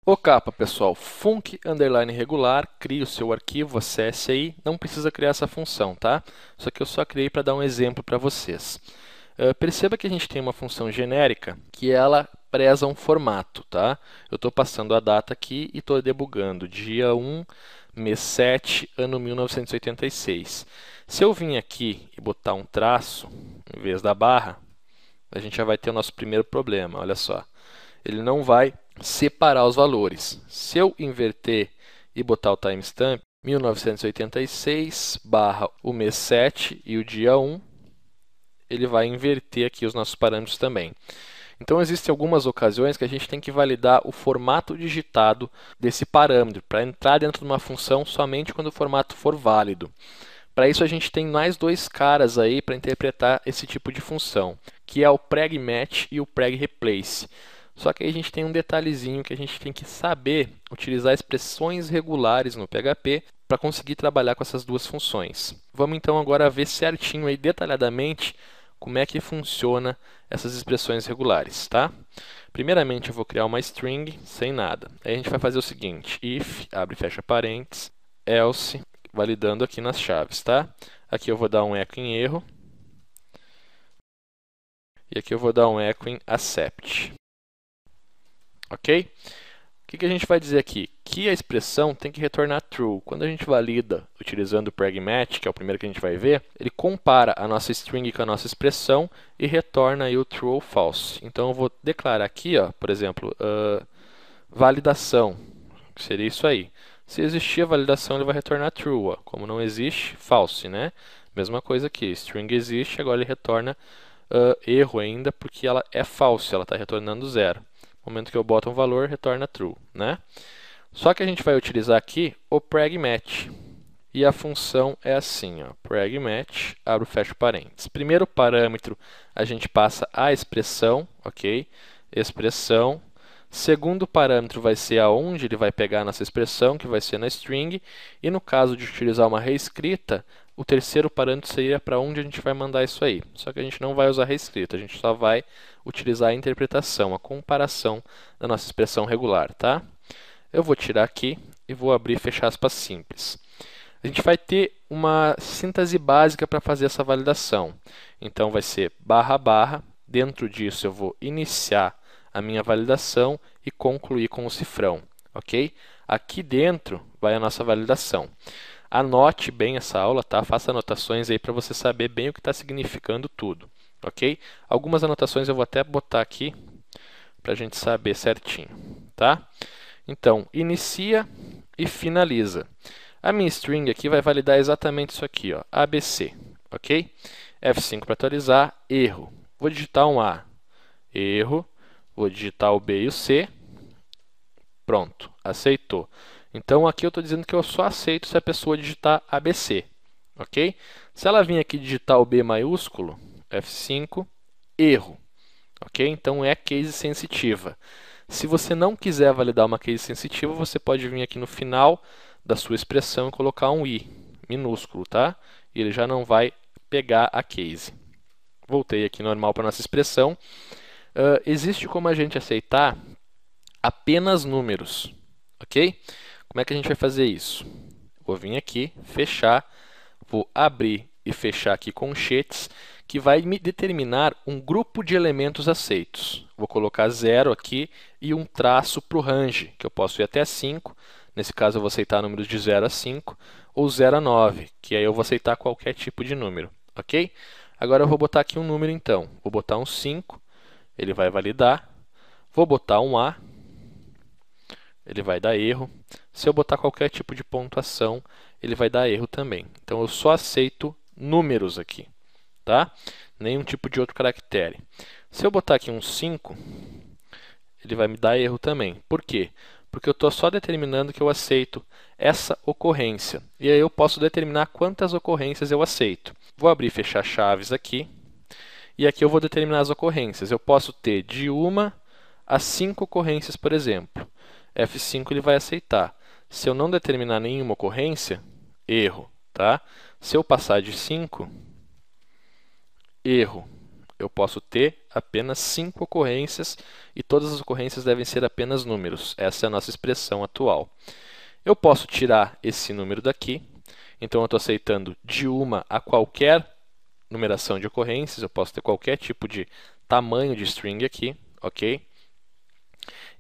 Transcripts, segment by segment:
O capa, pessoal, func underline regular, crie o seu arquivo, acesse aí, não precisa criar essa função, tá? Isso aqui eu só criei para dar um exemplo para vocês. Perceba que a gente tem uma função genérica que ela preza um formato, tá? Eu estou passando a data aqui e estou debugando dia 1, mês 7, ano 1986. Se eu vim aqui e botar um traço em vez da barra, a gente já vai ter o nosso primeiro problema, olha só. Ele não vai separar os valores. Se eu inverter e botar o timestamp, 1986 barra o mês 7 e o dia 1, ele vai inverter aqui os nossos parâmetros também. Então, existem algumas ocasiões que a gente tem que validar o formato digitado desse parâmetro, para entrar dentro de uma função somente quando o formato for válido. Para isso, a gente tem mais dois caras aí para interpretar esse tipo de função, que é o preg_match e o preg_replace. Só que aí a gente tem um detalhezinho que a gente tem que saber utilizar expressões regulares no PHP para conseguir trabalhar com essas duas funções. Vamos então agora ver certinho aí detalhadamente como é que funciona essas expressões regulares, tá? Primeiramente eu vou criar uma string sem nada. Aí a gente vai fazer o seguinte: if, abre e fecha parênteses, else, validando aqui nas chaves, tá? Aqui eu vou dar um echo em erro. E aqui eu vou dar um echo em accept. Ok? O que a gente vai dizer aqui? Que a expressão tem que retornar true. Quando a gente valida utilizando o preg_match, que é o primeiro que a gente vai ver, ele compara a nossa string com a nossa expressão e retorna aí o true ou false. Então eu vou declarar aqui, ó, por exemplo, validação, que seria isso aí. Se existir a validação, ele vai retornar true. Ó. Como não existe, false, né? Mesma coisa aqui, string existe, agora ele retorna erro ainda, porque ela é false, ela está retornando zero. No momento que eu boto um valor, retorna true, né? Só que a gente vai utilizar aqui o preg_match. E a função é assim, ó, preg_match, abre e fecha parênteses. Primeiro parâmetro, a gente passa a expressão, ok? Expressão. Segundo parâmetro vai ser aonde ele vai pegar a nossa expressão, que vai ser na string. E no caso de utilizar uma reescrita, o terceiro parâmetro seria para onde a gente vai mandar isso aí. Só que a gente não vai usar reescrita, a gente só vai utilizar a interpretação, a comparação da nossa expressão regular, tá? Eu vou tirar aqui e vou abrir e fechar aspas simples. A gente vai ter uma síntese básica para fazer essa validação. Então, vai ser barra, barra. Dentro disso, eu vou iniciar a minha validação e concluir com o cifrão, ok? Aqui dentro vai a nossa validação. Anote bem essa aula, tá? Faça anotações aí para você saber bem o que está significando tudo, ok? Algumas anotações eu vou até botar aqui para a gente saber certinho, tá? Então, inicia e finaliza. A minha string aqui vai validar exatamente isso aqui, ó, ABC, ok? F5 para atualizar, erro. Vou digitar um A, erro. Vou digitar o B e o C, pronto, aceitou. Então, aqui eu estou dizendo que eu só aceito se a pessoa digitar ABC, ok? Se ela vir aqui digitar o B maiúsculo, F5, erro, ok? Então, é case sensitiva. Se você não quiser validar uma case sensitiva, você pode vir aqui no final da sua expressão e colocar um I minúsculo, tá? E ele já não vai pegar a case. Voltei aqui normal para a nossa expressão. Existe como a gente aceitar apenas números, ok? Como é que a gente vai fazer isso? Vou vir aqui, fechar, vou abrir e fechar aqui colchetes, que vai me determinar um grupo de elementos aceitos. Vou colocar 0 aqui e um traço para o range, que eu posso ir até 5. Nesse caso, eu vou aceitar números de 0 a 5, ou 0 a 9, que aí eu vou aceitar qualquer tipo de número, ok? Agora eu vou botar aqui um número, então. Vou botar um 5, ele vai validar. Vou botar um A, ele vai dar erro. Se eu botar qualquer tipo de pontuação, ele vai dar erro também. Então, eu só aceito números aqui, tá? Nenhum tipo de outro caractere. Se eu botar aqui um 5, ele vai me dar erro também. Por quê? Porque eu estou só determinando que eu aceito essa ocorrência. E aí eu posso determinar quantas ocorrências eu aceito. Vou abrir e fechar chaves aqui. E aqui eu vou determinar as ocorrências. Eu posso ter de 1 a 5 ocorrências, por exemplo. F5 ele vai aceitar. Se eu não determinar nenhuma ocorrência, erro, tá? Se eu passar de 5, erro. Eu posso ter apenas 5 ocorrências e todas as ocorrências devem ser apenas números. Essa é a nossa expressão atual. Eu posso tirar esse número daqui, então eu estou aceitando de uma a qualquer numeração de ocorrências, eu posso ter qualquer tipo de tamanho de string aqui, ok?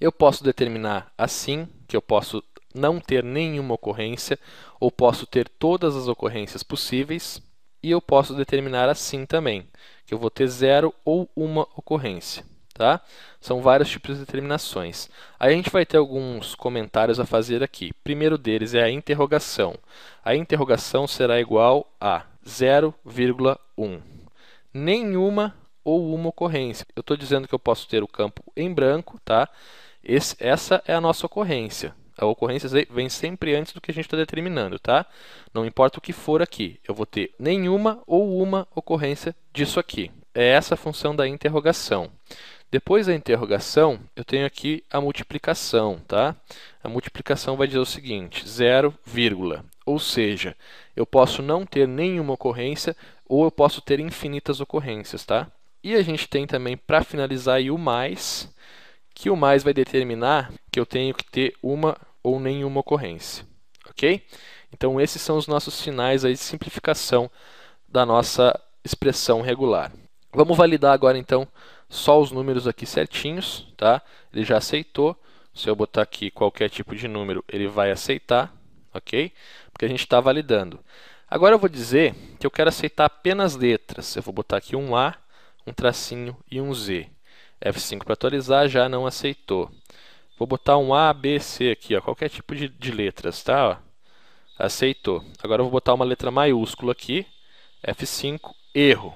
Eu posso determinar assim, que eu posso não ter nenhuma ocorrência, ou posso ter todas as ocorrências possíveis, e eu posso determinar assim também, que eu vou ter 0 ou uma ocorrência. Tá? São vários tipos de determinações. Aí a gente vai ter alguns comentários a fazer aqui. O primeiro deles é a interrogação. A interrogação será igual a 0,1. Nenhuma ou uma ocorrência. Eu estou dizendo que eu posso ter o campo em branco, tá? Essa é a nossa ocorrência. A ocorrência vem sempre antes do que a gente está determinando, tá? Não importa o que for aqui, eu vou ter nenhuma ou uma ocorrência disso aqui. É essa a função da interrogação. Depois da interrogação, eu tenho aqui a multiplicação, tá? A multiplicação vai dizer o seguinte, 0, ou seja, eu posso não ter nenhuma ocorrência ou eu posso ter infinitas ocorrências, tá? E a gente tem também, para finalizar, aí, o mais, que o mais vai determinar que eu tenho que ter uma ou nenhuma ocorrência, ok? Então, esses são os nossos sinais aí de simplificação da nossa expressão regular. Vamos validar agora, então, só os números aqui certinhos, tá? Ele já aceitou. Se eu botar aqui qualquer tipo de número, ele vai aceitar, ok? Porque a gente está validando. Agora eu vou dizer que eu quero aceitar apenas letras. Eu vou botar aqui um A, um tracinho e um Z. F5 para atualizar, já não aceitou. Vou botar um A, B, C aqui, ó, qualquer tipo de letras, tá? Ó, aceitou. Agora eu vou botar uma letra maiúscula aqui, F5, erro.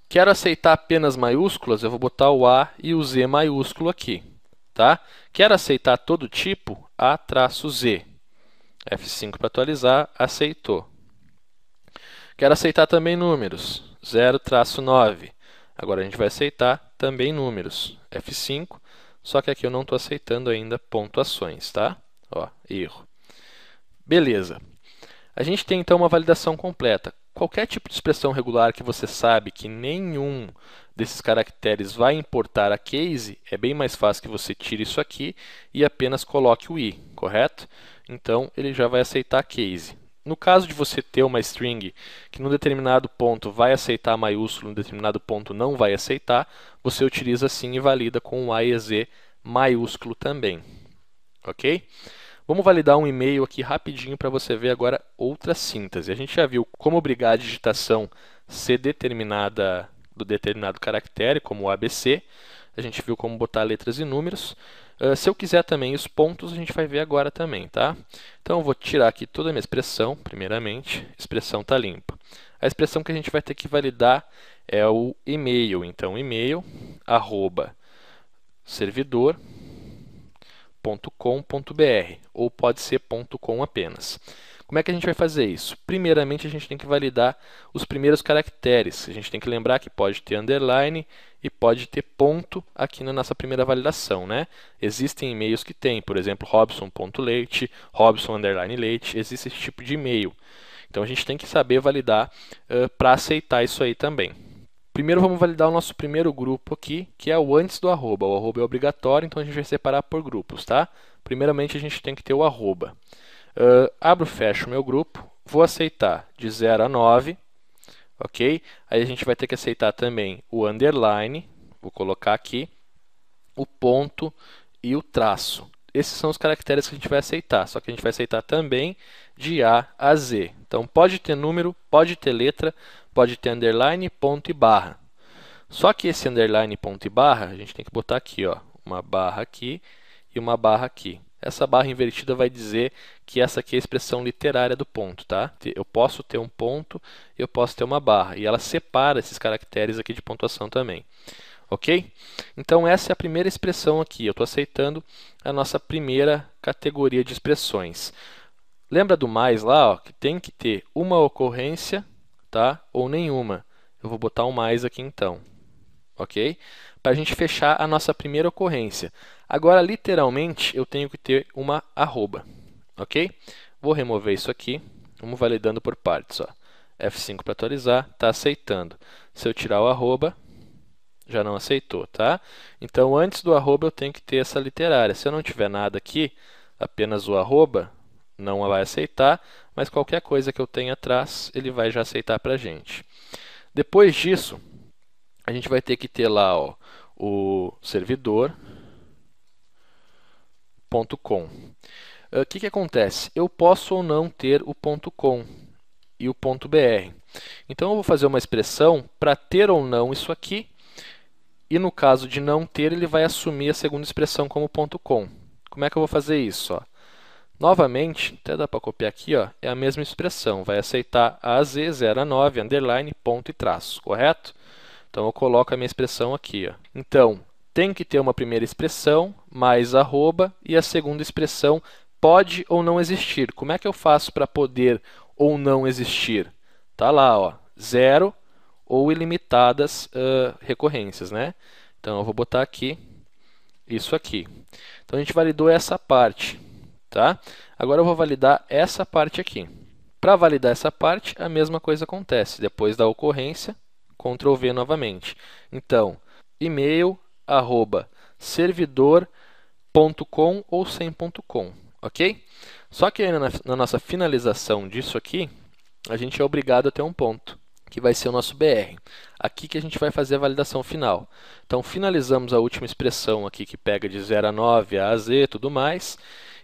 Quero aceitar apenas maiúsculas, eu vou botar o A e o Z maiúsculo aqui, tá? Quero aceitar todo tipo, A-Z. F5 para atualizar, aceitou. Quero aceitar também números, 0-9. Agora a gente vai aceitar também números, F5, só que aqui eu não estou aceitando ainda pontuações, tá? Ó, erro. Beleza. A gente tem então uma validação completa. Qualquer tipo de expressão regular que você sabe que nenhum desses caracteres vai importar a case, é bem mais fácil que você tire isso aqui e apenas coloque o i, correto? Então, ele já vai aceitar a case. No caso de você ter uma string que num determinado ponto vai aceitar maiúsculo, num determinado ponto não vai aceitar, você utiliza assim e valida com o A e Z maiúsculo também. Ok? Vamos validar um e-mail aqui rapidinho para você ver agora outra síntese. A gente já viu como obrigar a digitação ser determinada do determinado caractere, como o ABC. A gente viu como botar letras e números. Se eu quiser também os pontos, a gente vai ver agora também, tá? Então, eu vou tirar aqui toda a minha expressão, primeiramente. A expressão está limpa. A expressão que a gente vai ter que validar é o e-mail. Então, e-mail, @servidor.com.br, ou pode ser .com apenas. Como é que a gente vai fazer isso? Primeiramente, a gente tem que validar os primeiros caracteres. A gente tem que lembrar que pode ter underline e pode ter ponto aqui na nossa primeira validação, né? Existem e-mails que tem, por exemplo, robson.leite, robson_leite, existe esse tipo de e-mail. Então, a gente tem que saber validar para aceitar isso aí também. Primeiro, vamos validar o nosso primeiro grupo aqui, que é o antes do arroba. O arroba é obrigatório, então a gente vai separar por grupos, tá? Primeiramente, a gente tem que ter o arroba. Abro e fecho o meu grupo, vou aceitar de 0 a 9, ok? Aí a gente vai ter que aceitar também o underline, vou colocar aqui, o ponto e o traço. Esses são os caracteres que a gente vai aceitar, só que a gente vai aceitar também de A a Z. Então, pode ter número, pode ter letra, pode ter underline, ponto e barra. Só que esse underline, ponto e barra, a gente tem que botar aqui, ó, uma barra aqui e uma barra aqui. Essa barra invertida vai dizer que essa aqui é a expressão literária do ponto, tá? Eu posso ter um ponto, eu posso ter uma barra, e ela separa esses caracteres aqui de pontuação também. Ok? Então, essa é a primeira expressão aqui. Eu estou aceitando a nossa primeira categoria de expressões. Lembra do mais lá, ó, que tem que ter uma ocorrência, tá? Ou nenhuma. Eu vou botar um mais aqui então. Ok? Para a gente fechar a nossa primeira ocorrência. Agora, literalmente, eu tenho que ter uma arroba. Ok? Vou remover isso aqui. Vamos validando por partes. Ó. F5 para atualizar, está aceitando. Se eu tirar o arroba, Já não aceitou, tá? Então, antes do arroba eu tenho que ter essa literária. Se eu não tiver nada aqui, apenas o arroba, não vai aceitar, mas qualquer coisa que eu tenha atrás, ele vai já aceitar para a gente. Depois disso, a gente vai ter que ter lá ó, o servidor.com. O que acontece? Eu posso ou não ter o .com e o .br. Então, eu vou fazer uma expressão para ter ou não isso aqui, e no caso de não ter, ele vai assumir a segunda expressão como .com. Como é que eu vou fazer isso? Ó? Novamente, até dá para copiar aqui, ó, é a mesma expressão, vai aceitar AZ09, underline, ponto e traço, correto? Então, eu coloco a minha expressão aqui. Ó. Então, tem que ter uma primeira expressão, mais arroba, e a segunda expressão pode ou não existir. Como é que eu faço para poder ou não existir? Tá lá, ó, 0 ou ilimitadas recorrências, né? Então, eu vou botar aqui isso aqui. Então, a gente validou essa parte, tá? Agora, eu vou validar essa parte aqui. Para validar essa parte, a mesma coisa acontece. Depois da ocorrência, Ctrl V novamente. Então, e-mail, @servidor.com ou sem .com, ok? Só que ainda na nossa finalização disso aqui, a gente é obrigado a ter um ponto, que vai ser o nosso BR. Aqui que a gente vai fazer a validação final. Então, finalizamos a última expressão aqui, que pega de 0 a 9, a Z e tudo mais.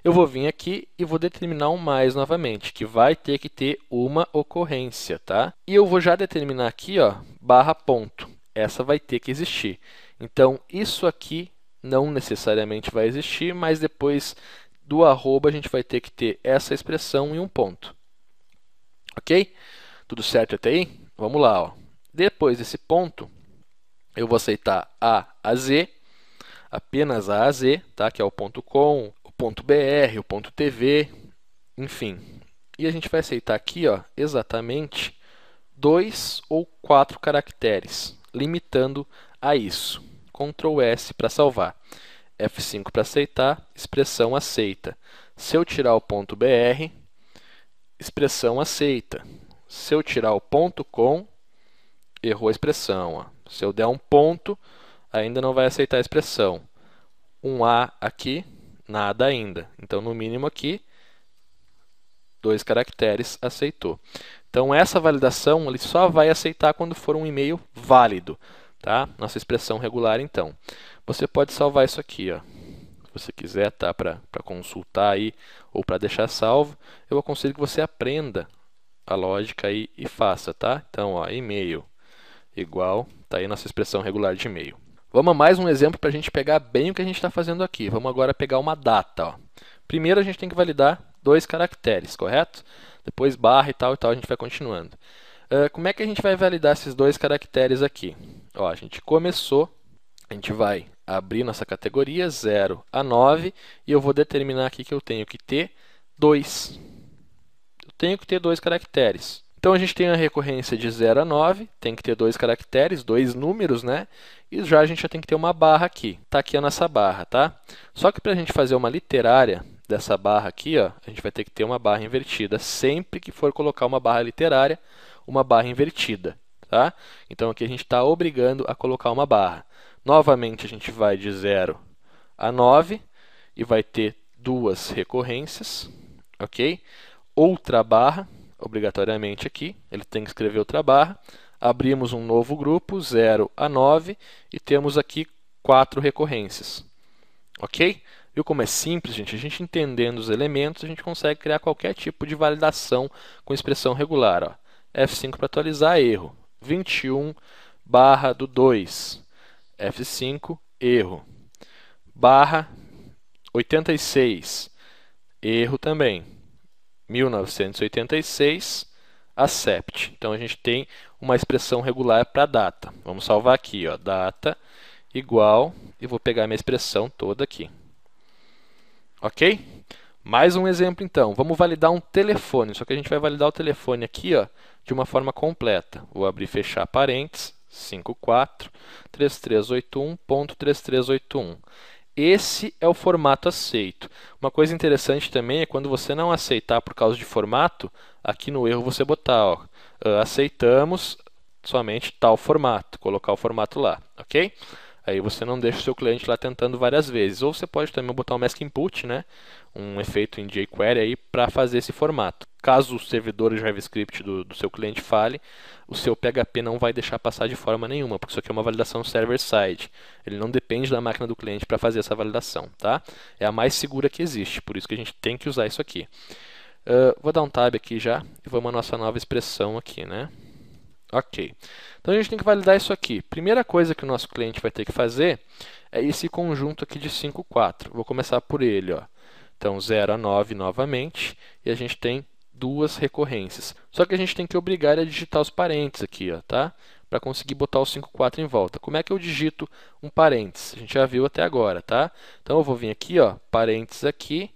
Eu vou vir aqui e vou determinar um mais novamente, que vai ter que ter uma ocorrência, tá? E eu vou já determinar aqui, ó, barra ponto. Essa vai ter que existir. Então, isso aqui não necessariamente vai existir, mas depois do arroba a gente vai ter que ter essa expressão e um ponto. Ok? Tudo certo até aí? Vamos lá, ó. Depois desse ponto, eu vou aceitar a Z, apenas a Z, tá? Que é o .com, .br, o .tv, enfim. E a gente vai aceitar aqui, ó, exatamente 2 ou 4 caracteres, limitando a isso. Ctrl S para salvar. F5 para aceitar, expressão aceita. Se eu tirar o .br, expressão aceita. Se eu tirar o .com, errou a expressão. Ó. Se eu der um ponto, ainda não vai aceitar a expressão. Um A aqui, nada ainda. Então, no mínimo aqui, 2 caracteres, aceitou. Então, essa validação ele só vai aceitar quando for um e-mail válido. Tá? Nossa expressão regular, então. Você pode salvar isso aqui. Ó. Se você quiser, tá? Para consultar aí, ou para deixar salvo, eu aconselho que você aprenda a lógica aí e faça. Tá? Então, ó, e-mail igual, tá aí nossa expressão regular de e-mail. Vamos a mais um exemplo para a gente pegar bem o que a gente está fazendo aqui. Vamos agora pegar uma data. Ó. Primeiro a gente tem que validar 2 caracteres, correto? Depois barra e tal, a gente vai continuando. Como é que a gente vai validar esses 2 caracteres aqui? Ó, a gente começou, a gente vai abrir nossa categoria 0 a 9 e eu vou determinar aqui que eu tenho que ter 2. Eu tenho que ter 2 caracteres. Então, a gente tem a recorrência de 0 a 9, tem que ter 2 caracteres, 2 números, né? E já a gente já tem que ter uma barra aqui. Está aqui a nossa barra, tá? Só que para a gente fazer uma literária dessa barra aqui, ó, a gente vai ter que ter uma barra invertida. Sempre que for colocar uma barra literária, uma barra invertida, tá? Então, aqui a gente está obrigando a colocar uma barra. Novamente, a gente vai de 0 a 9 e vai ter 2 recorrências, ok? Outra barra, obrigatoriamente aqui, ele tem que escrever outra barra. Abrimos um novo grupo, 0 a 9, e temos aqui 4 recorrências. Ok? Viu como é simples, gente? A gente entendendo os elementos, a gente consegue criar qualquer tipo de validação com expressão regular. Ó. F5 para atualizar, erro. 21 barra do 2. F5, erro. Barra 86, erro também. 1986, accept. Então, a gente tem uma expressão regular para data. Vamos salvar aqui, ó, data igual, e vou pegar minha expressão toda aqui. Ok? Mais um exemplo, então. Vamos validar um telefone, só que a gente vai validar o telefone aqui, ó, de uma forma completa. Vou abrir e fechar parênteses, 54.3381.3381. Esse é o formato aceito. Uma coisa interessante também é quando você não aceitar por causa de formato, aqui no erro você botar, ó, aceitamos somente tal formato, colocar o formato lá, ok? Aí você não deixa o seu cliente lá tentando várias vezes. Ou você pode também botar um mask input, né? Um efeito em jQuery aí para fazer esse formato. Caso o servidor JavaScript do seu cliente fale, o seu PHP não vai deixar passar de forma nenhuma, porque isso aqui é uma validação server-side. Ele não depende da máquina do cliente para fazer essa validação, tá? É a mais segura que existe, por isso que a gente tem que usar isso aqui. Vou dar um tab aqui já e vamos à nossa nova expressão aqui, né? Ok. Então a gente tem que validar isso aqui. Primeira coisa que o nosso cliente vai ter que fazer é esse conjunto aqui de 5, 4. Vou começar por ele, ó. Então 0 a 9 novamente, e a gente tem duas recorrências. Só que a gente tem que obrigar ele a digitar os parênteses aqui, ó, tá? Para conseguir botar o 5, 4 em volta. Como é que eu digito um parênteses? A gente já viu até agora, tá? Então eu vou vir aqui, ó, parênteses aqui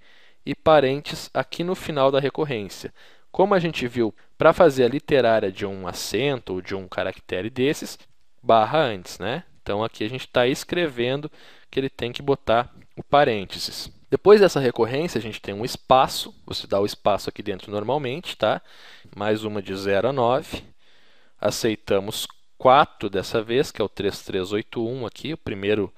e parênteses aqui no final da recorrência. Como a gente viu, para fazer a literária de um acento ou de um caractere desses, barra antes, né? Então aqui a gente está escrevendo que ele tem que botar o parênteses. Depois dessa recorrência, a gente tem um espaço, você dá o espaço aqui dentro normalmente, tá? Mais uma de 0 a 9. Aceitamos 4 dessa vez, que é o 3381 aqui, a primeira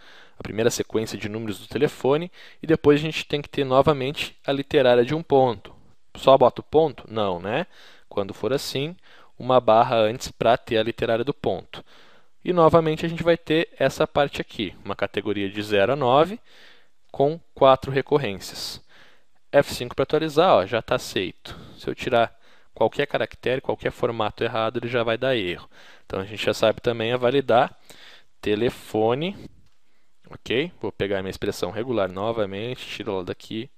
sequência de números do telefone. E depois a gente tem que ter novamente a literária de um ponto. Só bota o ponto? Não, né? Quando for assim, uma barra antes para ter a literária do ponto. E novamente a gente vai ter essa parte aqui, uma categoria de 0 a 9 com 4 recorrências. F5 para atualizar, ó, já está aceito. Se eu tirar qualquer caractere, qualquer formato errado, ele já vai dar erro. Então a gente já sabe também a validar telefone. Ok? Vou pegar a minha expressão regular novamente, tiro ela daqui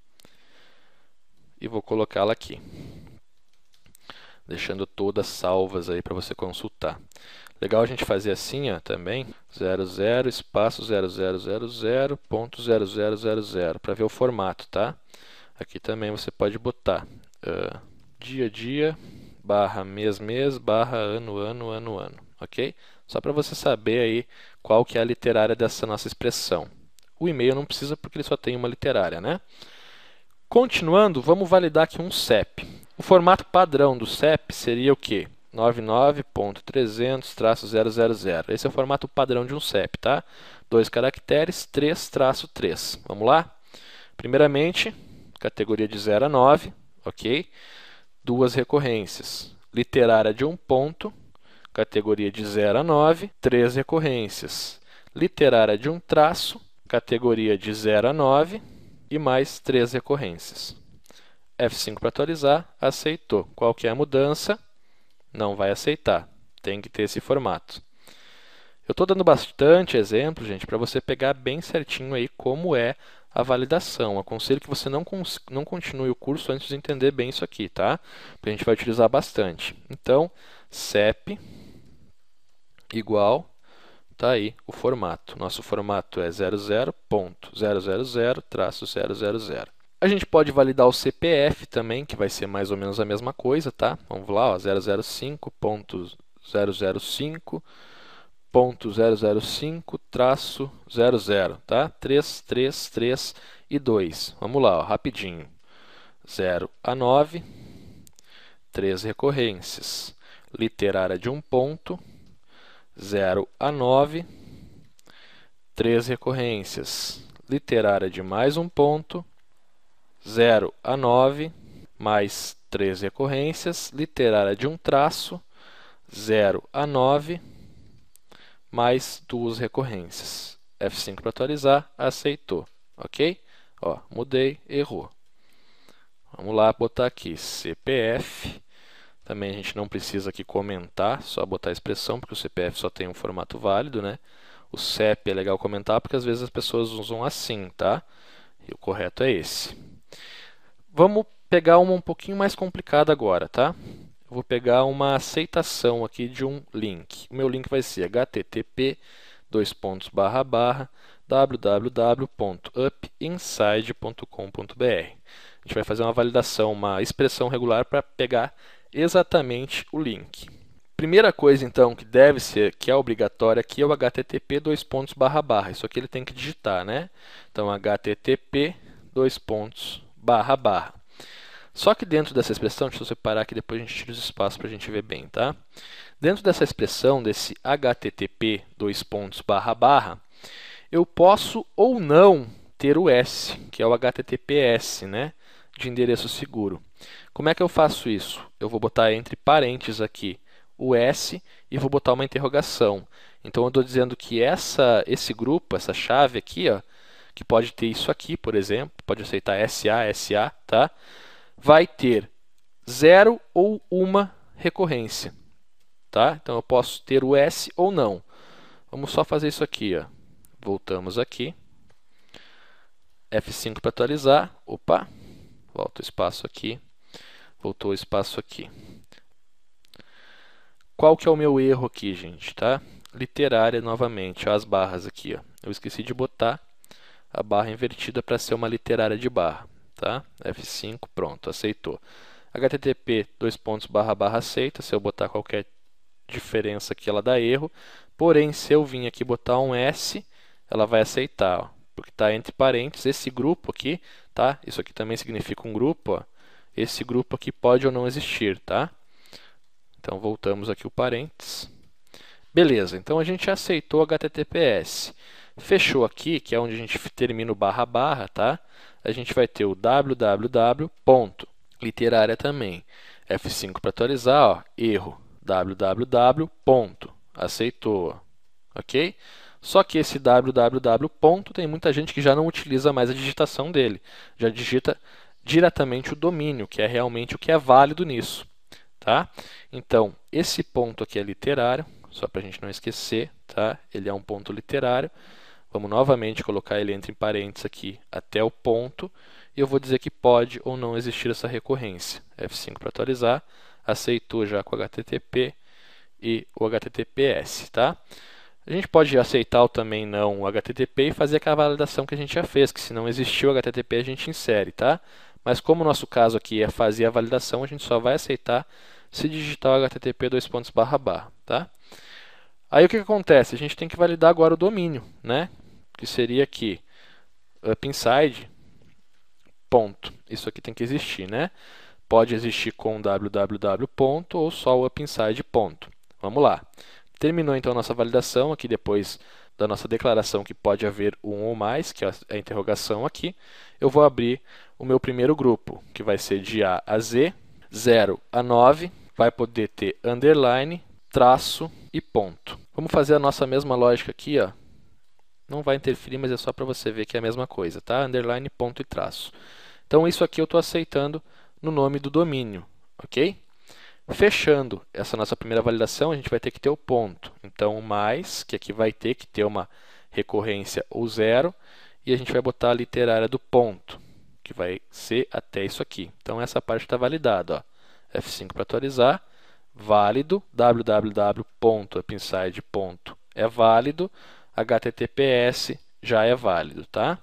e vou colocá-la aqui, deixando todas salvas aí para você consultar. Legal a gente fazer assim, ó, também, 00 espaço 0000.0000 para ver o formato, tá? Aqui também você pode botar dia a dia, barra mês mês, barra ano ano ano ano, ok? Só para você saber aí qual que é a literária dessa nossa expressão. O e-mail não precisa porque ele só tem uma literária, né? Continuando, vamos validar aqui um CEP. O formato padrão do CEP seria o quê? 99.300-000. Esse é o formato padrão de um CEP, tá? 2 caracteres, 3-3. Vamos lá? Primeiramente, categoria de 0 a 9, ok? Duas recorrências. Literária de um ponto, categoria de 0 a 9, 3 recorrências. Literária de um traço, categoria de 0 a 9, e mais 3 recorrências. F5 para atualizar, aceitou. Qual que é a mudança? Não vai aceitar, tem que ter esse formato. Eu estou dando bastante exemplo, gente, para você pegar bem certinho aí como é a validação. Aconselho que você não continue o curso antes de entender bem isso aqui, tá? Porque a gente vai utilizar bastante. Então, CEP igual, tá aí o formato. Nosso formato é 00.000-000. A gente pode validar o CPF também, que vai ser mais ou menos a mesma coisa, tá? Vamos lá, ó, 005.005.005-00, tá? 3, 3, 3 e 2. Vamos lá, ó, rapidinho. 0 a 9, 3 recorrências. Literária de um ponto, 0 a 9, 3 recorrências. Literária de mais um ponto, 0 a 9, mais 3 recorrências. Literária de um traço, 0 a 9, mais 2 recorrências. F5 para atualizar, aceitou. Ok? Ó, mudei, errou. Vamos lá botar aqui CPF. Também a gente não precisa aqui comentar, só botar a expressão, porque o CPF só tem um formato válido, né? O CEP é legal comentar, porque às vezes as pessoas usam assim, tá? E o correto é esse. Vamos pegar uma um pouquinho mais complicada agora, tá? Eu vou pegar uma aceitação aqui de um link. O meu link vai ser http://www.upinside.com.br. A gente vai fazer uma validação, uma expressão regular para pegar exatamente o link. Primeira coisa, então, que deve ser, que é obrigatória aqui, é o http://. Isso aqui ele tem que digitar, né? Então, http://. Só que dentro dessa expressão, deixa eu separar aqui, depois a gente tira os espaços para a gente ver bem, tá? Dentro dessa expressão, desse HTTP, eu posso ou não ter o S, que é o HTTPS, né? De endereço seguro. Como é que eu faço isso? Eu vou botar entre parênteses aqui o S e vou botar uma interrogação. Então, eu estou dizendo que esse grupo, essa chave aqui, ó, que pode ter isso aqui, por exemplo, pode aceitar SA, tá? Vai ter 0 ou uma recorrência, tá? Então, eu posso ter o S ou não. Vamos só fazer isso aqui, ó. Voltamos aqui. F5 para atualizar. Opa, volta o espaço aqui. Voltou o espaço aqui. Qual que é o meu erro aqui, gente, tá? Literária novamente, ó, as barras aqui, ó. Eu esqueci de botar a barra invertida para ser uma literária de barra, tá? F5, pronto, aceitou. HTTP, aceita, se eu botar qualquer diferença aqui, ela dá erro. Porém, se eu vir aqui botar um S, ela vai aceitar, ó, porque está entre parênteses esse grupo aqui, tá? Isso aqui também significa um grupo, ó. Esse grupo aqui pode ou não existir, tá? Então, voltamos aqui o parênteses. Beleza, então a gente aceitou HTTPS. Fechou aqui, que é onde a gente termina o barra, tá? A gente vai ter o www. Literária também. F5 para atualizar, ó, erro. www. Aceitou, ok? Só que esse www. Tem muita gente que já não utiliza mais a digitação dele. Já digita diretamente o domínio, que é realmente o que é válido nisso. Tá? Então, esse ponto aqui é literário, só para a gente não esquecer, tá? Ele é um ponto literário. Vamos novamente colocar ele entre parênteses aqui até o ponto, e eu vou dizer que pode ou não existir essa recorrência. F5 para atualizar, aceitou já com o HTTP e o HTTPS, tá? A gente pode aceitar ou também não o HTTP e fazer aquela validação que a gente já fez, que se não existir o HTTP a gente insere, tá? Mas como o nosso caso aqui é fazer a validação, a gente só vai aceitar se digitar o HTTP : tá? Aí o que acontece? A gente tem que validar agora o domínio, né? Que seria aqui, UpInside, ponto. Isso aqui tem que existir, né? Pode existir com www. Ou só o UpInside, ponto. Vamos lá. Terminou então a nossa validação, aqui depois da nossa declaração que pode haver um ou mais, que é a interrogação aqui. Eu vou abrir o meu primeiro grupo, que vai ser de A a Z, 0 a 9, vai poder ter underline, traço e ponto. Vamos fazer a nossa mesma lógica aqui, ó. Não vai interferir, mas é só para você ver que é a mesma coisa, tá? Underline, ponto e traço. Então, isso aqui eu estou aceitando no nome do domínio, ok? Fechando essa nossa primeira validação, a gente vai ter que ter o ponto. Então, o mais, que aqui vai ter que ter uma recorrência ou 0, e a gente vai botar a literária do ponto, que vai ser até isso aqui. Então, essa parte está validada, ó. F5 para atualizar, válido, www.upinside. É válido, HTTPS já é válido, tá?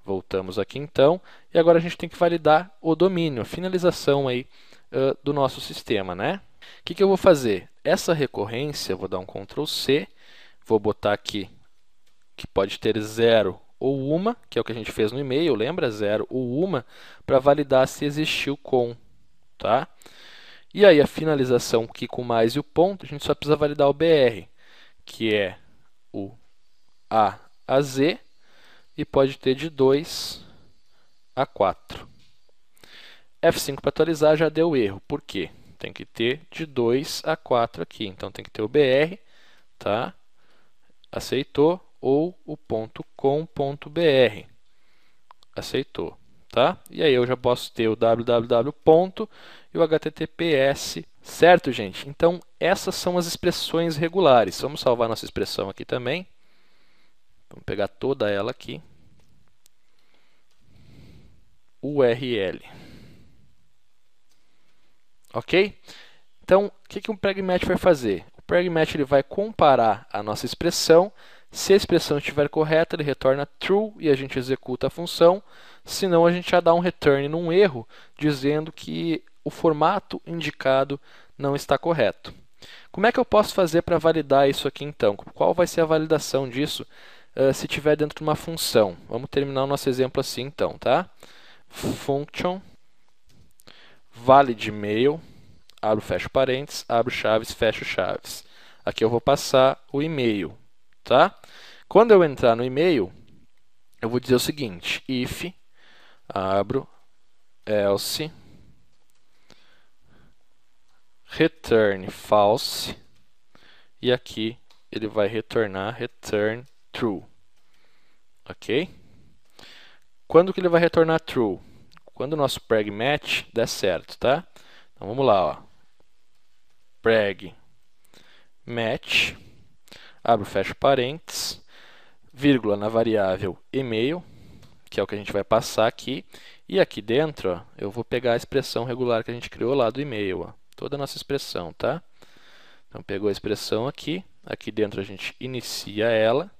Voltamos aqui então, e agora a gente tem que validar o domínio, a finalização aí do nosso sistema, né? O que eu vou fazer? Essa recorrência, vou dar um Ctrl C, vou botar aqui que pode ter 0 ou uma, que é o que a gente fez no e-mail, lembra? 0 ou uma, para validar se existiu com, tá? E aí a finalização aqui com mais e o ponto, a gente só precisa validar o BR, que é o A a Z, e pode ter de 2 a 4. F5 para atualizar já deu erro. Por quê? Tem que ter de 2 a 4 aqui. Então, tem que ter o BR, tá? Aceitou. Ou o .com.br. Aceitou, tá? E aí eu já posso ter o www. E o HTTPS. Certo, gente? Então, essas são as expressões regulares. Vamos salvar nossa expressão aqui também. Vamos pegar toda ela aqui. URL. Ok? Então, o que um pragmatch vai fazer? O pragmatch ele vai comparar a nossa expressão. Se a expressão estiver correta, ele retorna true e a gente executa a função. Senão, a gente já dá um return num erro, dizendo que o formato indicado não está correto. Como é que eu posso fazer para validar isso aqui, então? Qual vai ser a validação disso se estiver dentro de uma função? Vamos terminar o nosso exemplo assim, então, tá? Function valid mail, abro, fecho parênteses, abro chaves, fecho chaves. Aqui eu vou passar o e-mail, tá? Quando eu entrar no e-mail, eu vou dizer o seguinte, if, abro, else, return false, e aqui ele vai retornar return true, ok? Quando que ele vai retornar true? Quando o nosso preg match der certo, tá? Então vamos lá, ó. Preg match, abro, fecho parênteses, vírgula na variável e-mail, que é o que a gente vai passar aqui, e aqui dentro, ó, eu vou pegar a expressão regular que a gente criou lá do e-mail, ó, toda a nossa expressão, tá? Então pegou a expressão aqui, aqui dentro a gente inicia ela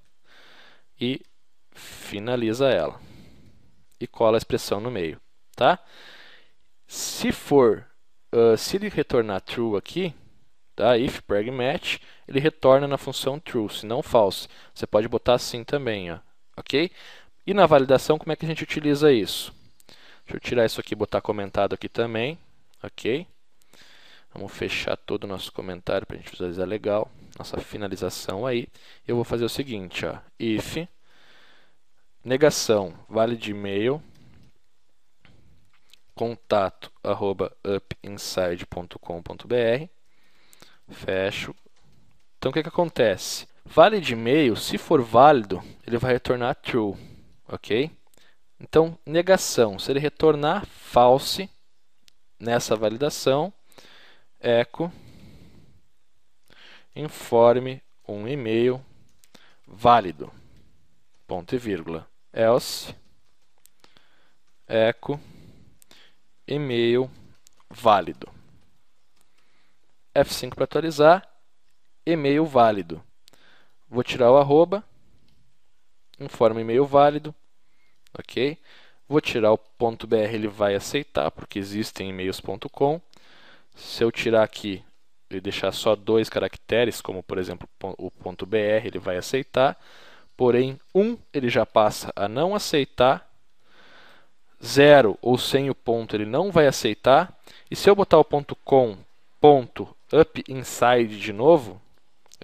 e finaliza ela, e cola a expressão no meio, tá? Se ele retornar true aqui, tá? If preg match, ele retorna na função true, se não false. Você pode botar assim também, ó, ok? E na validação, como é que a gente utiliza isso? Deixa eu tirar isso aqui e botar comentado aqui também, ok? Vamos fechar todo o nosso comentário para a gente visualizar legal, nossa finalização aí. Eu vou fazer o seguinte, ó, if negação valid mail contato@upinside.com.br, fecho. Então o que acontece? Valid mail, se for válido, ele vai retornar true, ok? Então, negação, se ele retornar false nessa validação, echo informe um e-mail válido, ponto e vírgula, else echo e-mail válido. F5 para atualizar, e-mail válido. Vou tirar o arroba, informe e-mail válido, ok? Vou tirar o .br, ele vai aceitar, porque existem e-mails.com. Se eu tirar aqui e deixar só 2 caracteres, como por exemplo o .br, ele vai aceitar. Porém, 1 ele já passa a não aceitar. 0 ou sem o ponto ele não vai aceitar. E se eu botar o .com, .upinside de novo,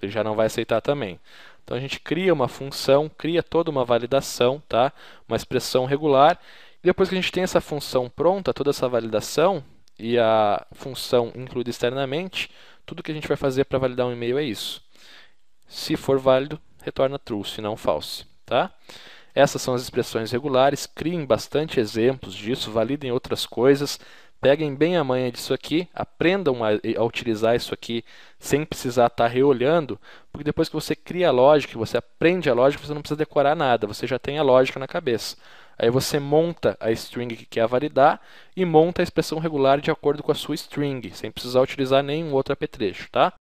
ele já não vai aceitar também. Então a gente cria uma função, cria toda uma validação, tá? Uma expressão regular. E depois que a gente tem essa função pronta, toda essa validação e a função incluída externamente, tudo que a gente vai fazer para validar um e-mail é isso. Se for válido, retorna true, se não false, tá? Essas são as expressões regulares, criem bastante exemplos disso, validem outras coisas, peguem bem a manha disso aqui, aprendam a utilizar isso aqui sem precisar estar reolhando, porque depois que você cria a lógica, que você aprende a lógica, você não precisa decorar nada, você já tem a lógica na cabeça. Aí você monta a string que quer validar e monta a expressão regular de acordo com a sua string, sem precisar utilizar nenhum outro apetrecho, tá?